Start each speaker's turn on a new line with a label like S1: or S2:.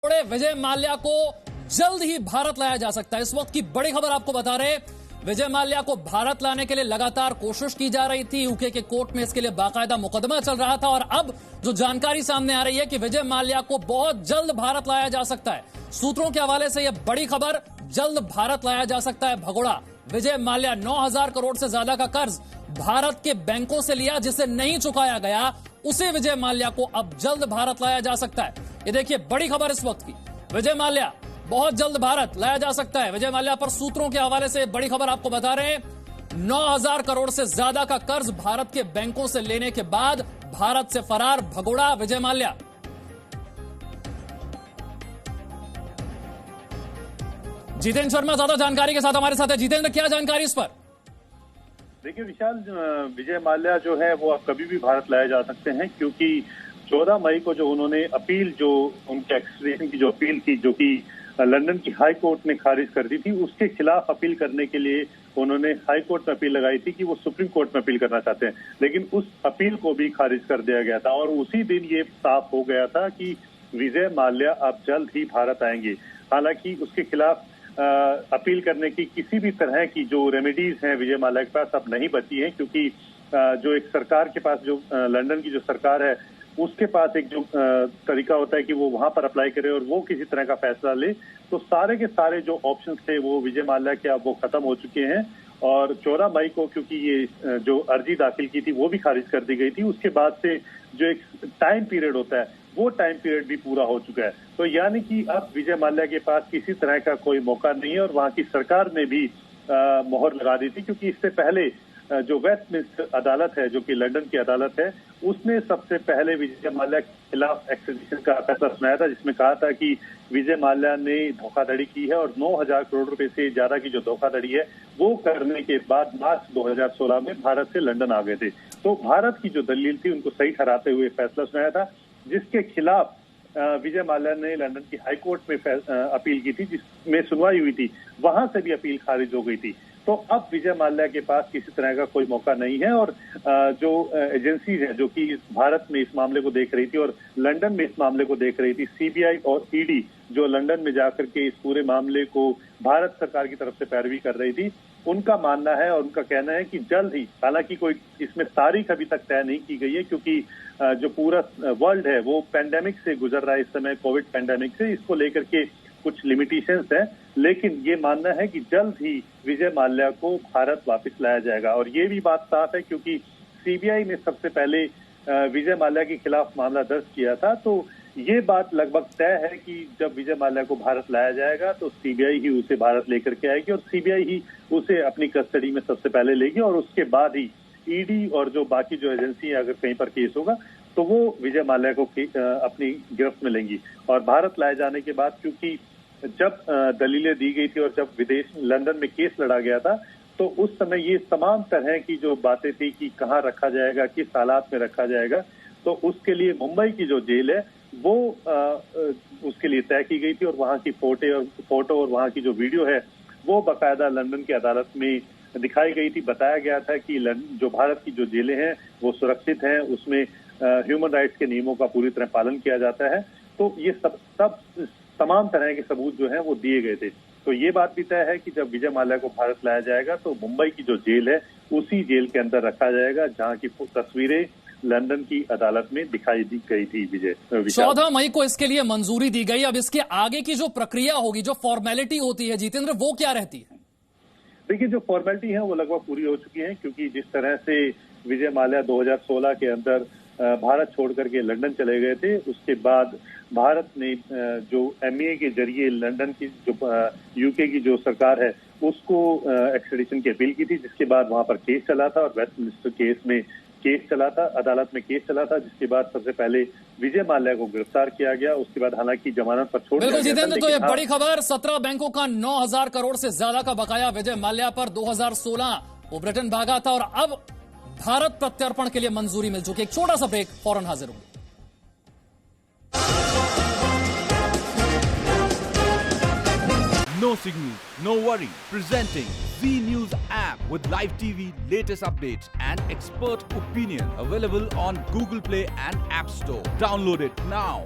S1: बड़े विजय माल्या को जल्द ही भारत लाया जा सकता है। इस वक्त की बड़ी खबर आपको बता रहे, विजय माल्या को भारत लाने के लिए लगातार कोशिश की जा रही थी। यूके के कोर्ट में इसके लिए बाकायदा मुकदमा चल रहा था और अब जो जानकारी सामने आ रही है कि विजय माल्या को बहुत जल्द भारत लाया जा सकता है। सूत्रों के हवाले से यह बड़ी खबर, जल्द भारत लाया जा सकता है भगोड़ा। विजय माल्या 9,000 करोड़ से ज्यादा का कर्ज भारत के बैंकों से लिया, जिसे नहीं चुकाया गया, उसे विजय माल्या को अब जल्द भारत लाया जा सकता है। ये देखिए बड़ी खबर इस वक्त की, विजय माल्या बहुत जल्द भारत लाया जा सकता है। विजय माल्या पर सूत्रों के हवाले से बड़ी खबर आपको बता रहे हैं, 9,000 करोड़ से ज्यादा का कर्ज भारत के बैंकों से लेने के बाद भारत से फरार भगोड़ा विजय माल्या। जितेंद्र शर्मा ज्यादा जानकारी के साथ हमारे साथ है। जितेंद्र, क्या जानकारी इस पर?
S2: देखिए विशाल, विजय माल्या जो है वो अब कभी भी भारत लाए जा सकते हैं, क्योंकि 14 मई को जो उन्होंने अपील, जो उनके एक्सट्रेडिशन की जो अपील थी, जो कि लंदन की हाई कोर्ट ने खारिज कर दी थी, उसके खिलाफ अपील करने के लिए उन्होंने हाई कोर्ट में अपील लगाई थी कि वो सुप्रीम कोर्ट में अपील करना चाहते हैं, लेकिन उस अपील को भी खारिज कर दिया गया था। और उसी दिन ये साफ हो गया था कि विजय माल्या अब जल्द ही भारत आएंगे। हालांकि उसके खिलाफ अपील करने की किसी भी तरह की जो रेमेडीज हैं विजय माल्या के पास अब नहीं बची हैं, क्योंकि जो एक सरकार के पास, जो लंदन की जो सरकार है, उसके पास एक जो तरीका होता है कि वो वहां पर अप्लाई करे और वो किसी तरह का फैसला ले, तो सारे के सारे जो ऑप्शंस थे वो विजय माल्या के अब वो खत्म हो चुके हैं। और 14 मई को क्योंकि ये जो अर्जी दाखिल की थी वो भी खारिज कर दी गई थी, उसके बाद से जो एक टाइम पीरियड होता है वो टाइम पीरियड भी पूरा हो चुका है। तो यानी कि अब विजय माल्या के पास किसी तरह का कोई मौका नहीं है। और वहां की सरकार ने भी मोहर लगा दी थी, क्योंकि इससे पहले जो वेस्टमिंस्टर अदालत है, जो कि लंदन की अदालत है, उसने सबसे पहले विजय माल्या के खिलाफ एक्सट्रेडिशन का फैसला सुनाया था, जिसमें कहा था कि विजय माल्या ने धोखाधड़ी की है और 9,000 करोड़ रुपए से ज्यादा की जो धोखाधड़ी है वो करने के बाद मार्च 2016 में भारत से लंदन आ गए थे। तो भारत की जो दलील थी उनको सही ठहराते हुए फैसला सुनाया था, जिसके खिलाफ विजय माल्या ने लंदन की हाई कोर्ट में अपील की थी, जिसमें सुनवाई हुई थी। वहां से भी अपील खारिज हो गई थी। तो अब विजय माल्या के पास किसी तरह का कोई मौका नहीं है। और जो एजेंसीज हैं जो कि भारत में इस मामले को देख रही थी और लंदन में इस मामले को देख रही थी, सीबीआई और ईडी, जो लंदन में जाकर के इस पूरे मामले को भारत सरकार की तरफ से पैरवी कर रही थी, उनका मानना है और उनका कहना है कि जल्द ही, हालांकि कोई इसमें तारीख अभी तक तय नहीं की गई है, क्योंकि जो पूरा वर्ल्ड है वो पैंडेमिक से गुजर रहा है इस समय, कोविड पैंडेमिक से, इसको लेकर के कुछ लिमिटेशंस हैं, लेकिन ये मानना है कि जल्द ही विजय माल्या को भारत वापस लाया जाएगा। और ये भी बात साफ है, क्योंकि सीबीआई ने सबसे पहले विजय माल्या के खिलाफ मामला दर्ज किया था, तो ये बात लगभग तय है कि जब विजय माल्या को भारत लाया जाएगा तो सीबीआई ही उसे भारत लेकर के आएगी और सीबीआई ही उसे अपनी कस्टडी में सबसे पहले लेगी, और उसके बाद ही ईडी और जो बाकी जो एजेंसी है, अगर कहीं पर केस होगा तो वो विजय माल्या को अपनी गिरफ्त में लेंगी। और भारत लाए जाने के बाद, क्योंकि जब दलीलें दी गई थी और जब विदेश लंदन में केस लड़ा गया था, तो उस समय ये तमाम तरह की जो बातें थी कि कहाँ रखा जाएगा, किस हालात में रखा जाएगा, तो उसके लिए मुंबई की जो जेल है वो उसके लिए तय की गई थी। और वहाँ की फोटो और वहाँ की जो वीडियो है वो बाकायदा लंदन की अदालत में दिखाई गई थी। बताया गया था कि जो भारत की जो जेलें हैं वो सुरक्षित हैं, उसमें ह्यूमन राइट्स के नियमों का पूरी तरह पालन किया जाता है। तो ये सब तमाम तरह के सबूत जो हैं वो दिए गए थे। तो ये बात भी तय है कि जब विजय माल्या को भारत लाया जाएगा तो मुंबई की जो जेल है उसी जेल के अंदर रखा जाएगा, जहां की तस्वीरें लंदन की अदालत में दिखाई दी गई थी।
S1: 14 मई को इसके लिए मंजूरी दी गई। अब इसके आगे की जो प्रक्रिया होगी, जो फॉर्मेलिटी होती है जितेंद्र, वो क्या रहती है?
S2: देखिए, जो फॉर्मेलिटी है वो लगभग पूरी हो चुकी है, क्योंकि जिस तरह से विजय माल्या 2016 के अंदर भारत छोड़ करके लंदन चले गए थे, उसके बाद भारत ने जो एमईए के जरिए लंदन की जो यूके की जो सरकार है उसको एक्सट्रेडिशन की अपील की थी, जिसके बाद वहां पर केस चला था और वेस्टमिंस्टर केस में केस चला था, अदालत में केस चला था, जिसके बाद सबसे पहले विजय माल्या को गिरफ्तार किया गया। उसके बाद हालांकि जमानत पर छोड़ दिया गया।
S1: जितेंद्र, तो ये बड़ी खबर, 17 बैंकों का 9,000 करोड़ से ज्यादा का बकाया विजय माल्या पर 2016 वो ब्रिटेन भागा था और अब भारत प्रत्यर्पण के लिए मंजूरी मिल चुकी है। एक छोटा सा ब्रेक, फौरन हाजिर होंगे।
S3: No signal, no worry. Presenting Z News app with live TV, latest updates and expert opinion. Available on Google Play and App Store. Download it now.